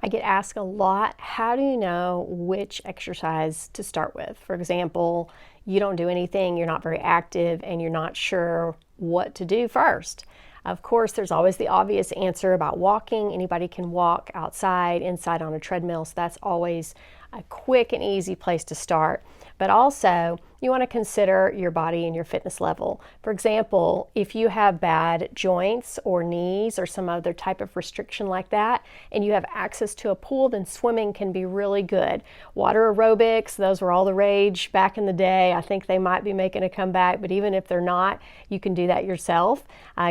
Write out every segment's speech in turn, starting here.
I get asked a lot, how do you know which exercise to start with? For example, you don't do anything, you're not very active, and you're not sure what to do first. Of course, there's always the obvious answer about walking. Anybody can walk outside, inside on a treadmill, so that's always a quick and easy place to start. But also, you want to consider your body and your fitness level. For example, if you have bad joints or knees or some other type of restriction like that, and you have access to a pool, then swimming can be really good. Water aerobics, those were all the rage back in the day. I think they might be making a comeback, but even if they're not, you can do that yourself.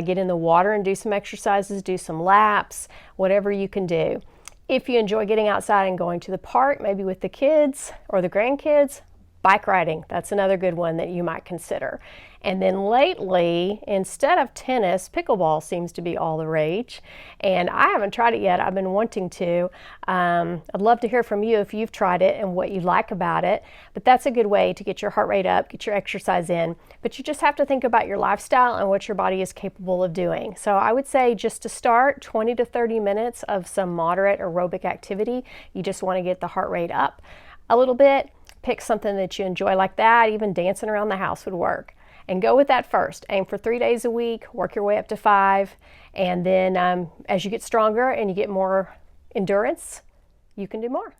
Get in the water and do some exercises, do some laps, whatever you can do. If you enjoy getting outside and going to the park, maybe with the kids or the grandkids, bike riding, that's another good one that you might consider. And then lately, instead of tennis, pickleball seems to be all the rage. And I haven't tried it yet. I've been wanting to. I'd love to hear from you if you've tried it and what you like about it. But that's a good way to get your heart rate up, get your exercise in. But you just have to think about your lifestyle and what your body is capable of doing. So I would say just to start, 20 to 30 minutes of some moderate aerobic activity. You just want to get the heart rate up a little bit. Pick something that you enjoy like that. Even dancing around the house would work. And go with that first. Aim for 3 days a week, work your way up to 5, and then as you get stronger and you get more endurance, you can do more.